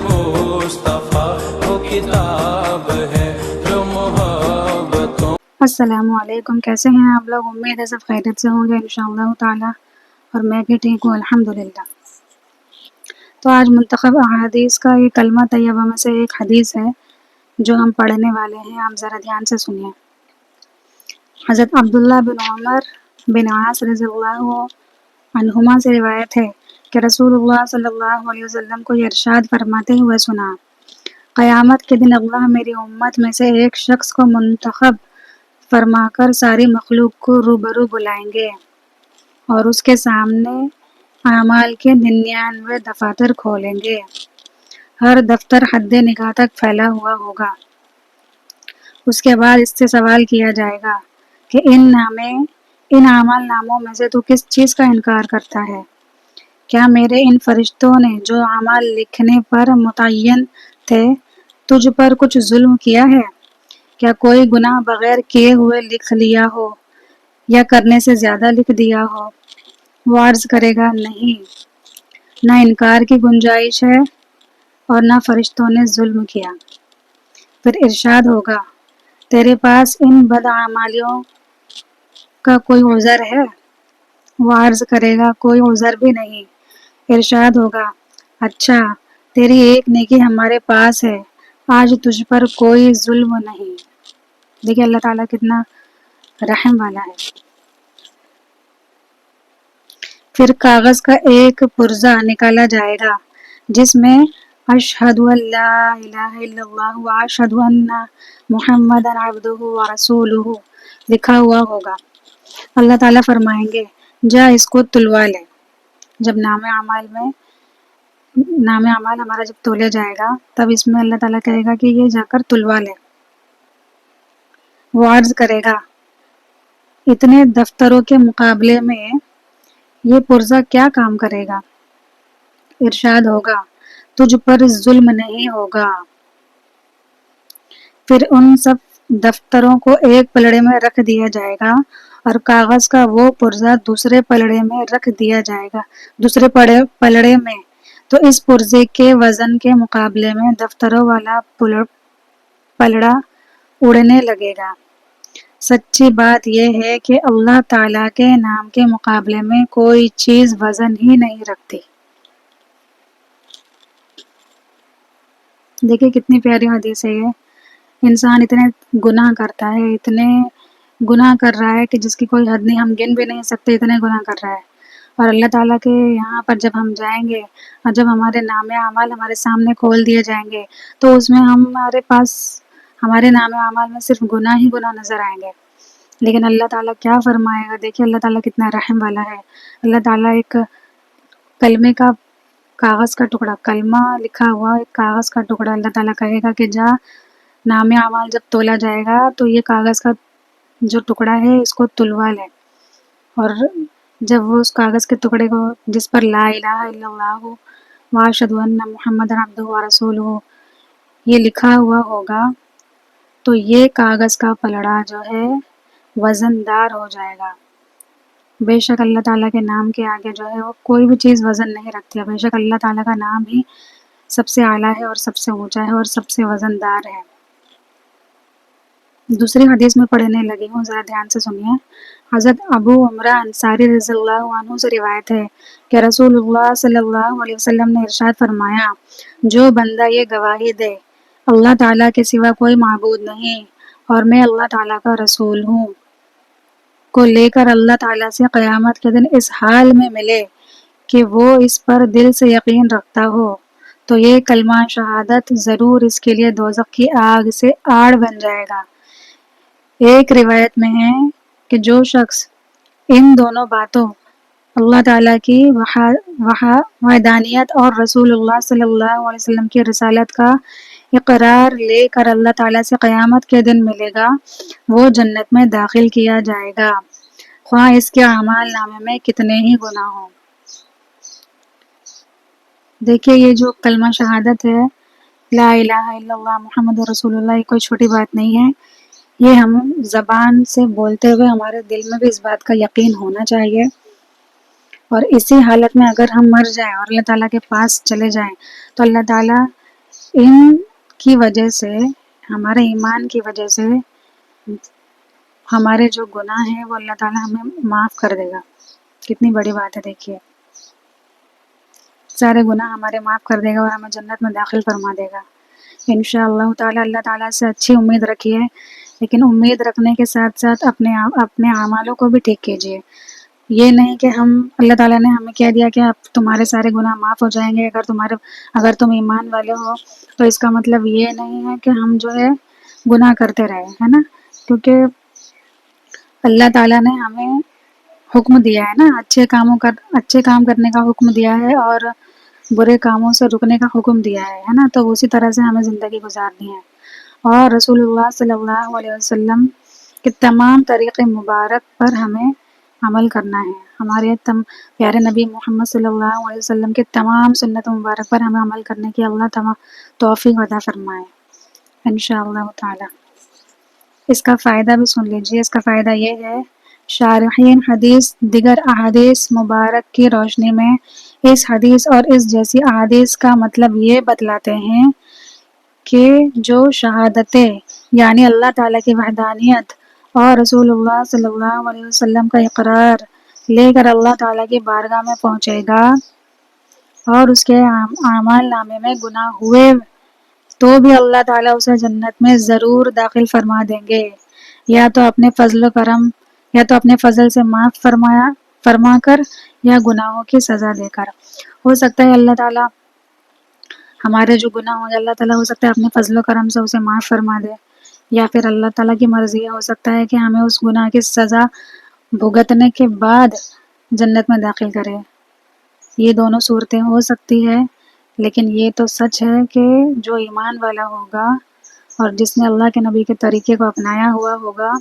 मुस्तफा वो किताब है जो मोहब्बतों। अस्सलामु अलैकुम, कैसे हैं आप लोग? उम्मीद है सब खैरियत से होंगे इंशाअल्लाह ताला, और मैं भी ठीक हूँ अल्हम्दुलिल्लाह। तो आज मुंतखब अहादीस का ये कलमा तैयबा में से एक हदीस है जो हम पढ़ने वाले हैं। आप ज़रा ध्यान से सुनिए। हज़रत अब्दुल्लाह बिन उमर बिन आस रज़ियल्लाहु अन्हुमा से रिवायत है कि रसूलुल्लाह सल्लल्लाहु अलैहि वसल्लम को ये इरशाद फरमाते हुए सुना, क़यामत के दिन अल्लाह मेरी उम्मत में से एक शख्स को मुंतखब फरमाकर सारी मखलूक को रूबरू बुलाएंगे और उसके सामने आमाल के 99 दफातर खोलेंगे। हर दफ्तर हद्दे निगाह तक फैला हुआ होगा। उसके बाद इससे सवाल किया जाएगा कि इन आमाल नामों में से तू किस चीज़ का इनकार करता है? क्या मेरे इन फरिश्तों ने जो आमाल लिखने पर मुतय्यन थे तुझ पर कुछ जुल्म किया है? क्या कोई गुनाह बगैर किए हुए लिख लिया हो या करने से ज़्यादा लिख दिया हो? वो अर्ज़ करेगा, नहीं, ना इनकार की गुंजाइश है और ना फरिश्तों ने जुल्म किया। फिर इरशाद होगा, तेरे पास इन बदआमालियों का कोई उज़र है? वो अर्ज़ करेगा, कोई उज़र भी नहीं। इरशाद होगा, अच्छा, तेरी एक नेकी हमारे पास है, आज तुझ पर कोई जुल्म नहीं। देखिए अल्लाह ताला कितना रहम वाला है। फिर कागज़ का एक पुर्जा निकाला जाएगा जिसमें अशहदु अल्ला इलाहा इल्लल्लाह व अशहदु अन्ना मुहम्मदन अब्दुहु व रसूलुहु लिखा हुआ होगा। अल्लाह ताला फरमाएंगे, जा इसको तुलवा ले। जब नाम अमाल हमारा जब तोला जाएगा तब इसमें अल्लाह ताला कहेगा कि ये जाकर तुलवा ले। वो अर्ज़ करेगा, इतने दफ्तरों के मुकाबले में ये पुर्जा क्या काम करेगा? इरशाद होगा, तुझ पर जुल्म नहीं होगा। फिर उन सब दफ्तरों को एक पलड़े में रख दिया जाएगा और कागज़ का वो पुर्जा दूसरे पलड़े में रख दिया जाएगा। दूसरे पलड़े में तो इस पुर्जे के वज़न के मुकाबले में दफ्तरों वाला पलड़ा उड़ने लगेगा। सच्ची बात यह है कि अल्लाह ताला के नाम के मुकाबले में कोई चीज़ वज़न ही नहीं रखती। देखिए कितनी प्यारी हदीस है ये। इंसान इतने गुनाह करता है, इतने गुनाह कर रहा है कि जिसकी कोई हद नहीं, हम गिन भी नहीं सकते, इतने गुनाह कर रहा है। और अल्लाह ताला के यहाँ पर जब हम जाएंगे और जब हमारे नामे अमाल हमारे सामने खोल दिए जाएंगे तो उसमें हमारे पास हमारे नामे अमाल में सिर्फ गुनाह ही गुनाह नज़र आएंगे। लेकिन अल्लाह ताला क्या फरमाएगा? देखिए अल्लाह ताला कितना रहम वाला है। अल्लाह ताला एक कलमे का कागज़ का टुकड़ा, कलमा लिखा हुआ एक कागज़ का टुकड़ा, अल्लाह ताला कहेगा कि जा नामे अमाल जब तोला जाएगा तो ये कागज़ का जो टुकड़ा है इसको तुलवा ले। और जब वो उस कागज़ के टुकड़े को जिस पर ला इलाहा इल्लल्लाह व अशहदु अन्ना मुहम्मदन अब्दुहु व रसूलुहु ये लिखा हुआ होगा तो ये कागज़ का पलड़ा जो है वज़नदार हो जाएगा। बेशक अल्लाह ताला के नाम के आगे जो है वो कोई भी चीज़ वज़न नहीं रखती है। बेशक अल्लाह ताला का नाम ही सबसे आला है और सबसे ऊँचा है और सबसे वज़नदार है। दूसरी हदीस में पढ़ने लगी हूँ, ज़रा ध्यान से सुनिए। हज़रत अबू उमरा अंसारी रज़ियल्लाहु अन्हु से रिवायत है कि रसूलुल्लाह सल्लल्लाहु अलैहि वसल्लम ने इरशाद फरमाया, जो बंदा ये गवाही दे अल्लाह ताला के सिवा कोई माबूद नहीं और मैं अल्लाह ताला का रसूल हूँ, को लेकर अल्लाह ताला से क़यामत के दिन इस हाल में मिले कि वो इस पर दिल से यकीन रखता हो तो ये कलमा शहादत ज़रूर इसके लिए दोज़ख की आग से आड़ बन जाएगा। एक रिवायत में है कि जो शख्स इन दोनों बातों अल्लाह ताला की वहदानियत और रसूलुल्लाह सल्लल्लाहु अलैहि वसल्लम की रिसालत का इकरार लेकर अल्लाह ताला से क़यामत के दिन मिलेगा, वो जन्नत में दाखिल किया जाएगा, ख्वाह इसके अमाल नामे में कितने ही गुनाह हों। देखिए ये जो कलमा शहादत है, ला इलाहा इल्लल्लाह मुहम्मदुर रसूलुल्लाह, ये कोई छोटी बात नहीं है। ये हम ज़बान से बोलते हुए हमारे दिल में भी इस बात का यकीन होना चाहिए और इसी हालत में अगर हम मर जाएं और अल्लाह ताला के पास चले जाएं तो अल्लाह ताला ان کی وجہ سے، ہمارے ایمان کی وجہ سے ہمارے جو گناہ ہیں وہ اللہ تعالیٰ ہمیں معاف کر دے گا۔ کتنی بڑی بات ہے، دیکھیے سارے گناہ ہمارے معاف کر دے گا اور ہمیں جنت میں داخل فرما دے گا انشاءاللہ تعالیٰ۔ اللہ تعالیٰ سے اچھی امید رکھیے، لیکن امید رکھنے کے ساتھ ساتھ اپنے اعمالوں کو بھی ٹھیک کیجیے۔ یہ نہیں کہ اللہ تعالیٰ نے ہمیں کہہ دیا کہ اب تمہارے سارے گناہ معاف ہو جائیں گے اگر تم ایمان والے ہو، تو اس کا مطلب یہ نہیں ہے کہ ہم جو ہے گناہ کرتے رہے، ہے نا، کیونکہ اللہ تعالیٰ نے ہمیں حکم دیا ہے نا، اچھے کام کرنے کا حکم دیا ہے اور برے کاموں سے رکنے کا حکم دیا ہے نا، تو اسی طرح سے ہمیں زندگی گزارنی ہے۔ اور رسول اللہ صلی اللہ علیہ وسلم کے تمام طریقے مبارک پر ہمیں عمل کرنا ہے۔ ہمارے پیارے نبی محمد صلی اللہ علیہ وسلم کے تمام سنت مبارک پر ہمیں عمل کرنے کی اللہ توفیق عطا فرمائے انشاءاللہ تعالی۔ اس کا فائدہ بھی سن لیجئے۔ اس کا فائدہ یہ ہے، شارحین حدیث دیگر احادیث مبارک کی روشنی میں اس حدیث اور اس جیسی احادیث کا مطلب یہ بتلاتے ہیں کہ جو شہادتیں یعنی اللہ تعالیٰ کی وحدانیت اور رسول اللہ صلی اللہ علیہ وسلم کا اقرار لے کر اللہ تعالیٰ کی بارگاہ میں پہنچے گا اور اس کے اعمال نامے میں گناہ ہوئے تو بھی اللہ تعالیٰ اسے جنت میں ضرور داخل فرما دیں گے، یا تو اپنے فضل سے معاف فرما کر یا گناہوں کی سزا دے کر۔ ہو سکتا ہے اللہ تعالیٰ ہمارے جو گناہ ہوں گے، اللہ تعالیٰ ہو سکتا ہے اپنے فضل و کرم سے اسے معاف فرما دے، یا پھر اللہ تعالیٰ کی مرضی ہو سکتا ہے کہ ہمیں اس گناہ کی سزا بھگتنے کے بعد جنت میں داخل کرے۔ یہ دونوں صورتیں ہو سکتی ہے، لیکن یہ تو سچ ہے کہ جو ایمان والا ہوگا اور جس نے اللہ کے نبی کے طریقے کو اپنایا ہوا ہوگا،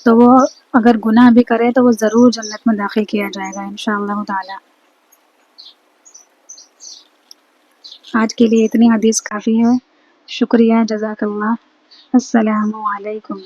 تو وہ اگر گناہ بھی کرے تو وہ ضرور جنت میں داخل کیا جائے گا انشاءاللہ تعالی۔ آج کے لیے اتنی حدیث کافی ہے۔ شکریہ، جزاک اللہ، السلام علیکم۔